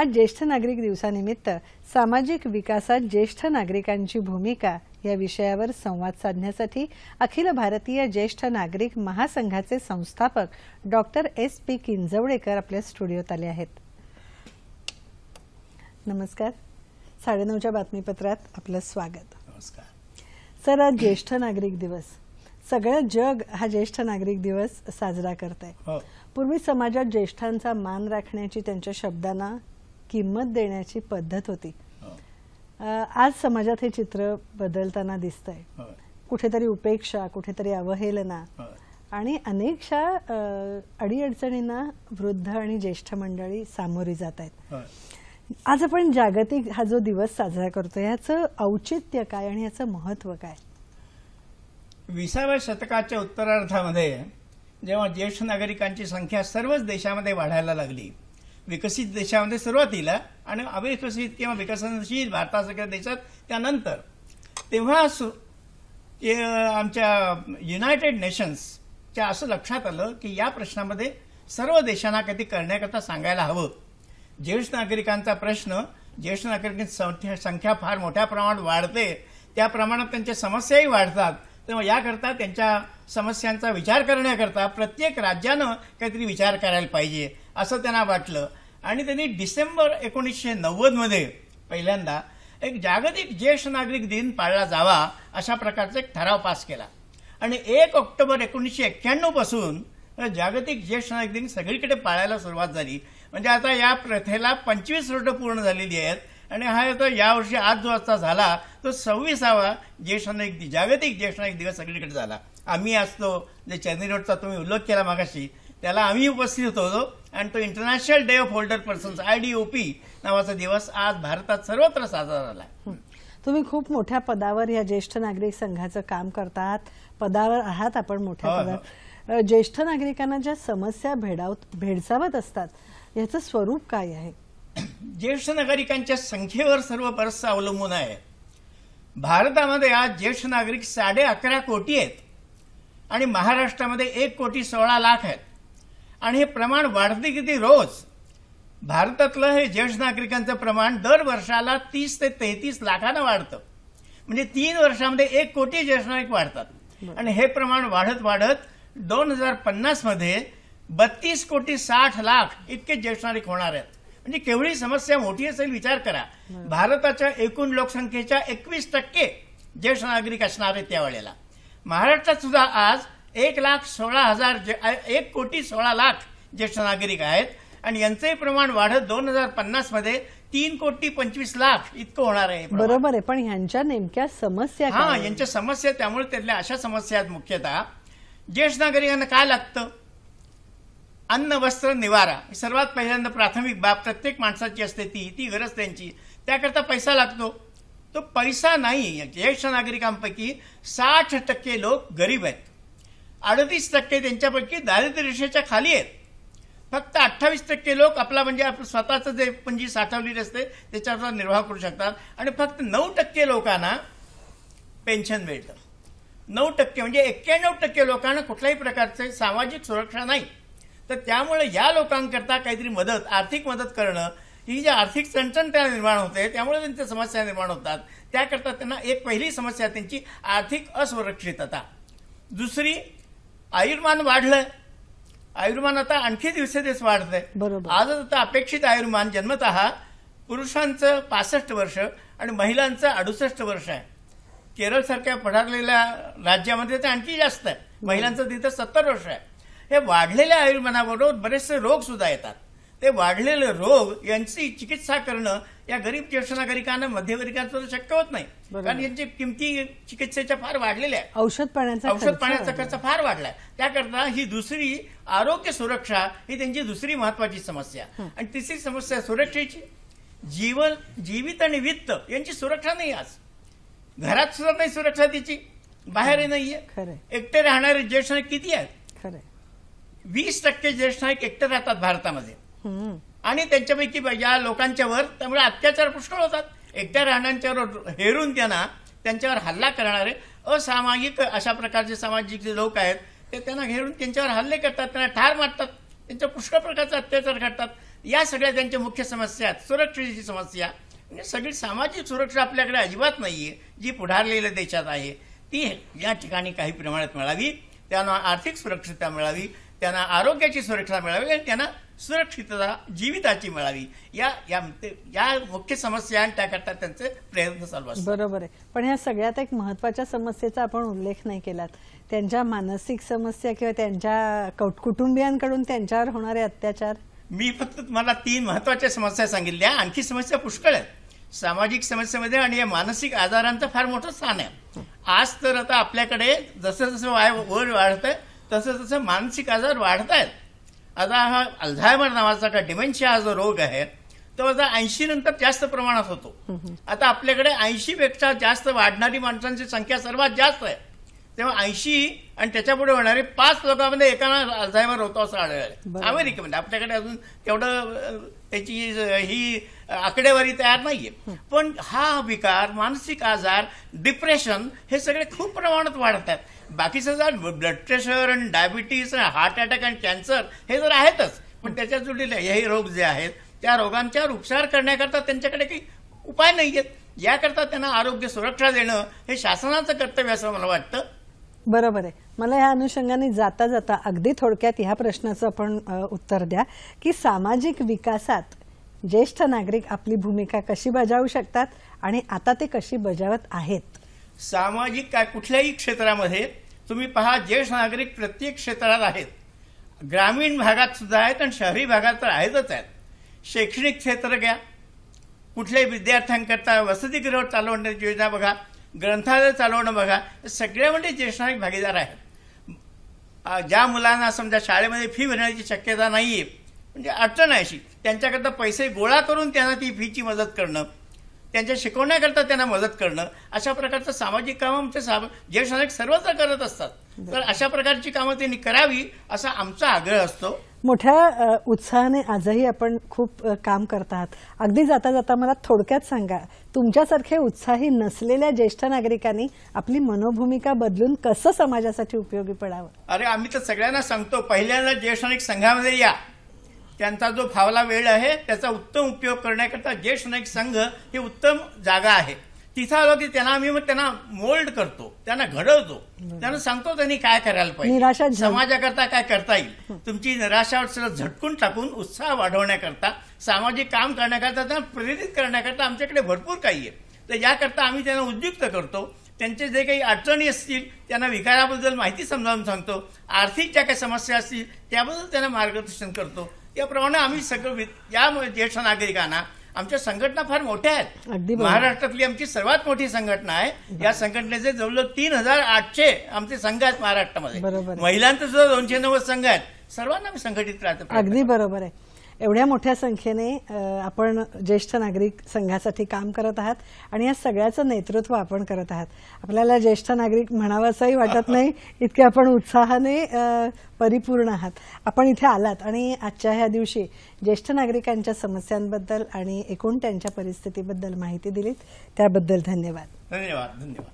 आज ज्येष्ठ नागरिक दिवसानिमित्त सामाजिक विकासात ज्येष्ठ नागरिकांची भूमिका या विषयावर संवाद साधण्यासाठी अखिल भारतीय ज्येष्ठ नागरिक महासंघाचे संस्थापक डॉक्टर SP किंजवडेकर आपल्या स्टुडिओत आले आहेत। नमस्कार, 9:30च्या बातमीपत्रात आपलं स्वागत। नमस्कार सर, आज ज्येष्ठ नागरिक दिवस, सगळं जग हा ज्येष्ठ नागरिक दिवस साजरा करत आहे। पूर्वी समाजात ज्येष्ठांचा मान राखण्याची, त्यांच्या शब्दांना किंमत देण्याची पद्धत होती। आज समाजात हे चित्र बदलताना दिसतंय। कुठेतरी उपेक्षा, कुठेतरी अवहेलना आणि अनेकशा अडीअडचणींना वृद्ध आणि ज्येष्ठ मंडळी सामोरी जात आहेत। आज आपण जागतिक हा जो दिवस साजरा करतोय, याचं औचित्य काय आणि याचं महत्त्व काय? 20व्या शतकाच्या उत्तरार्धामध्ये जेव्हा ज्येष्ठ नागरिकांची संख्या सर्वच देशामध्ये वाढायला लागली, विकसित देशामध्ये सुरुवातीला आणि अविकसित किंवा विकसनशील भारतासारख्या देशात त्यानंतर, तेव्हा आमच्या युनायटेड नेशन्सच्या असं लक्षात आलं की या प्रश्नामध्ये सर्व देशांना काहीतरी करण्याकरता सांगायला हवं। ज्येष्ठ नागरिकांचा प्रश्न, ज्येष्ठ नागरिकांची संख्या फार मोठ्या प्रमाणात वाढते, त्या प्रमाणात त्यांच्या समस्याही वाढतात। तेव्हा याकरता त्यांच्या समस्यांचा विचार करण्याकरता प्रत्येक राज्यानं काहीतरी विचार करायला पाहिजे असं त्यांना वाटलं आणि त्यांनी डिसेंबर 1990 मध्ये पहिल्यांदा एक जागतिक ज्येष्ठ नागरिक दिन पाळला जावा अशा प्रकारचा एक ठराव पास केला आणि 1 ऑक्टोबर 1991 पासून जागतिक ज्येष्ठ नागरिक दिन सगळीकडे पाळायला सुरुवात झाली। म्हणजे आता या प्रथेला 25 वर्ष पूर्ण झालेली आहेत आणि हा आता यावर्षी आज जो आजचा झाला तो 26वा जागतिक ज्येष्ठ नागरिक दिवस सगळीकडे झाला। आम्ही असतो, जे चेन्नई रोडचा तुम्ही उल्लेख केला मागाशी, त्याला आम्ही उपस्थित होतो आणि तो international day of older persons IDOP नावाचा दिवस आज भारतात सर्वत्र साजरा झाला। तुम्ही खूप मोठ्या पदावर या ज्येष्ठ नागरिक संघाचं काम करतात, पदावर आहात आपण मोठ्या पदावर। ज्येष्ठ नागरिकांना ज्या समस्या भेडसावत असतात, याचं स्वरूप काय आहे? ज्येष्ठ नागरिकांच्या संख्येवर सर्व बरंचसं अवलंबून आहे। भारतामध्ये आज ज्येष्ठ नागरिक 11.5 कोटी आहेत आणि महाराष्ट्रामध्ये 1,16,00,000 आहेत आणि हे प्रमाण वाढते किती रोज। भारतातलं हे ज्येष्ठ नागरिकांचं प्रमाण दर वर्षाला 30 ते 33 लाखानं वाढतं। म्हणजे 3 वर्षामध्ये 1 कोटी ज्येष्ठ नागरिक वाढतात आणि हे प्रमाण वाढत वाढत 2050 मध्ये 32,60,00,000 इतके ज्येष्ठ नागरिक होणार आहेत। म्हणजे केवढी समस्या मोठी असेल विचार करा। भारताच्या एकूण लोकसंख्येच्या 21% ज्येष्ठ नागरिक असणार आहेत त्यावेळेला। महाराष्ट्रात सुद्धा आज 1,16,00,000 ज्येष्ठ नागरिक आहेत आणि यांचंही प्रमाण वाढत 2050 मध्ये 3,25,00,000 इतकं होणार आहे। बरोबर आहे, पण ह्यांच्या नेमक्या समस्या काय? यांच्या समस्या, त्यामुळे त्यातल्या अशा समस्या आहेत मुख्यतः ज्येष्ठ नागरिकांना काय लागतं? अन्न, वस्त्र, निवारा ही सर्वात पहिल्यांदा प्राथमिक बाब प्रत्येक माणसाची असते, ती गरज त्यांची। त्याकरता पैसा लागतो, तो पैसा नाही। ज्येष्ठ नागरिकांपैकी 60% लोक गरीब आहेत, 38% त्यांच्यापैकी दारिद्र्य रेषेच्या खाली आहेत, फक्त 28% लोक आपला म्हणजे आपलं स्वतःचं जे पंजी साठवलेली असते त्याच्यावर निर्वाह करू शकतात आणि फक्त 9% लोकांना पेन्शन मिळतं। 9% म्हणजे 91% लोकांना कुठल्याही प्रकारचे सामाजिक सुरक्षा नाही। तर त्यामुळे या लोकांकरता काहीतरी मदत, आर्थिक मदत करणं, ही जी आर्थिक चणचण त्यांना निर्माण होते त्यामुळे त्यांच्या समस्या निर्माण होतात। त्याकरता त्यांना एक पहिली समस्या त्यांची आर्थिक असुरक्षितता। दुसरी, आयुर्मान वाढलंय, आयुर्मान आता आणखी दिवसेदिवस वाढतंय। आजच आता अपेक्षित आयुर्मान जन्मतः पुरुषांचं 65 वर्ष आणि महिलांचं 68 वर्ष आहे। केरळ सारख्या पढारलेल्या राज्यामध्ये ते आणखी जास्त आहे, महिलांचं तिथं 70 वर्ष आहे। हे वाढलेल्या आयुर्मानाबरोबर बरेचसे रोग सुद्धा येतात। ते वाढलेले रोग यांची चिकित्सा करणं या गरीब ज्येष्ठ नागरिकांना, मध्यमवर्गीयांना शक्य होत नाही, कारण यांची किमती चिकित्सेच्या फार वाढलेल्या आहेत। औषध पाण्याचा खर्च फार वाढलाय। त्याकरता ही दुसरी, आरोग्य सुरक्षा ही त्यांची दुसरी महत्वाची समस्या। आणि तिसरी समस्या सुरक्षेची, जीवित आणि वित्त यांची सुरक्षा नाही। आज घरात सुद्धा नाही सुरक्षा तिची, बाहेरही नाहीये। एकटे राहणारे ज्येष्ठ नागरिक किती आहेत? 20% ज्येष्ठ नागरिक एकटे राहतात भारतामध्ये आणि त्यांच्यापैकी या लोकांच्यावर त्यामुळे अत्याचार पुष्कळ होतात। एकट्या राहण्याच्यावर हेरून त्यांच्यावर हल्ला करणारे असामाजिक अशा प्रकारचे सामाजिक जे लोक आहेत ते त्यांना घेऊन त्यांच्यावर हल्ले करतात, त्यांना ठार मारतात, त्यांच्या पुष्कळ प्रकारचे अत्याचार करतात। या सगळ्या त्यांच्या मुख्य समस्या आहेत. सुरक्षेची समस्या म्हणजे सगळी सामाजिक सुरक्षा आपल्याकडे अजिबात नाहीये, जी पुढारलेल्या देशात आहे ती या ठिकाणी काही प्रमाणात मिळावी. त्यांना आर्थिक सुरक्षितता मिळावी, त्यांना आरोग्याची सुरक्षा मिळावी आणि त्यांना सुरक्षितता जीविताची मिळावी. या मुख्य समस्या आणि त्याकरता त्यांचे प्रयत्न चालू असतात. बरोबर आहे. पण ह्या सगळ्यात एक महत्वाच्या समस्येचा आपण उल्लेख नाही केलात, त्यांच्या मानसिक समस्या किंवा त्यांच्या कुटुंबियांकडून त्यांच्यावर होणारे अत्याचार. मी फक्त तुम्हाला 3 महत्वाच्या समस्या सांगितल्या, आणखी समस्या पुष्कळ आहेत सामाजिक समस्येमध्ये आणि या मानसिक आजारांचं फार मोठं स्थान आहे. आज तर आता आपल्याकडे जसं जसं वर वाढतंय तसं तसं मानसिक आजार वाढत आहेत. आता हा अल्झायमर नावाचा का डिमेन्शिया हा जो रोग आहे तो आता 80 नंतर जास्त प्रमाणात होतो. आता आपल्याकडे 80 पेक्षा जास्त वाढणारी माणसांची संख्या सर्वात जास्त आहे. तेव्हा 80 आणि त्याच्यापुढे होणारे 5 लोकांमध्ये एकाला अल्झायमर होतो असं आढळलं अमेरिकेमध्ये. आपल्याकडे अजून तेवढं त्याची ही आकडेवारी तयार नाहीये. पण हा विकार, मानसिक आजार, डिप्रेशन हे सगळे खूप प्रमाणात वाढत आहेत. बाकीचं जर ब्लड प्रेशर आणि डायबिटीज, हार्ट अटॅक आणि कॅन्सर हे जर आहेतच, पण त्याच्या जोडीला हे रोग जे आहेत त्या रोगांच्यावर उपचार करण्याकरता त्यांच्याकडे काही उपाय नाहीयेत. याकरता त्यांना आरोग्य सुरक्षा देणं हे शासनाचं कर्तव्य असं मला वाटतं. बरोबर आहे. मला या अनुषंगाने जाता जाता अगदी थोडक्यात ह्या प्रश्नाचं आपण उत्तर द्या की सामाजिक विकासात ज्येष्ठ नागरिक आपली भूमिका कशी बजावू शकतात आणि आता ते कशी बजावत आहेत. सामाजिक काय कुठल्याही क्षेत्रामध्ये तुम्ही पहा, ज्येष्ठ नागरिक प्रत्येक क्षेत्रात आहेत. ग्रामीण भागात सुद्धा आहेत आणि शहरी भागात तर आहेतच आहेत. शैक्षणिक क्षेत्र घ्या, कुठल्याही विद्यार्थ्यांकरता वसतिगृह चालवण्याची योजना बघा, ग्रंथालय चालवणं बघा, सगळ्यामध्ये ज्येष्ठ नागरिक भागीदार आहेत. ज्या मुलांना समजा शाळेमध्ये फी भरण्याची शक्यता नाहीये, म्हणजे अडचण आहे अशी, त्यांच्याकरता पैसे गोळा करून त्यांना ती फीची मदत करणं, त्यांच्या शिकवण्याकरता त्यांना मदत करणं, अशा प्रकारचं सामाजिक कामं आमचे ज्येष्ठ नागरिक सर्वत्र करत असतात. तर अशा प्रकारची कामं त्यांनी करावी असा आमचा आग्रह असतो. मोठ्या उत्साहाने आजही आपण खूप काम करत आहात. अगदी जाता जाता मला थोडक्यात सांगा, तुमच्यासारखे उत्साही नसलेल्या ज्येष्ठ नागरिकांनी आपली मनोभूमिका बदलून कसं समाजासाठी उपयोगी पडावं. अरे आम्ही तर सगळ्यांना सांगतो, पहिल्यांदा ज्येष्ठ नागरिक संघामध्ये या. त्यांचा जो फावला वेळ आहे त्याचा उत्तम उपयोग करण्याकरता ज्येष्ठ नागरिक संघ ही उत्तम जागा आहे. तिथं आलो की त्यांना मोल्ड करतो, त्यांना घडवतो, त्यांना सांगतो त्यांनी काय करायला पाहिजे, समाजाकरता काय करता येईल. तुमची निराशा झटकून टाकून उत्साह वाढवण्याकरता, सामाजिक काम करण्याकरता, त्यांना प्रेरित करण्याकरता आमच्याकडे भरपूर काही आहे. तर याकरता आम्ही त्यांना उद्युक्त करतो. त्यांचे जे काही अडचणी असतील त्यांना विकाराबद्दल माहिती समजावून सांगतो, आर्थिक ज्या काही समस्या असतील त्याबद्दल त्यांना मार्गदर्शन करतो. त्याप्रमाणे आम्ही सगळं या ज्येष्ठ नागरिकांना, आमच्या संघटना फार मोठ्या आहेत. महाराष्ट्रातली आमची सर्वात मोठी संघटना आहे. या संघटनेचे जवळजवळ 3800 आमचे संघ आहेत महाराष्ट्रामध्ये. महिलांचे सुद्धा 290 संघ आहेत. सर्वांना आम्ही संघटित राहतो. अगदी बरोबर आहे. एवढ्या मोठ्या संख्येने आपण ज्येष्ठ नागरिक संघासाठी काम करत आहात आणि या सगळ्याचं नेतृत्व आपण करत आहात. आपल्याला ज्येष्ठ नागरिक म्हणावंसंही वाटत नाही, इतके आपण उत्साहाने परिपूर्ण आहात. आपण इथे आलात आणि आजच्या ह्या दिवशी ज्येष्ठ नागरिकांच्या समस्यांबद्दल आणि एकूण त्यांच्या परिस्थितीबद्दल माहिती दिलीत, त्याबद्दल धन्यवाद. धन्यवाद.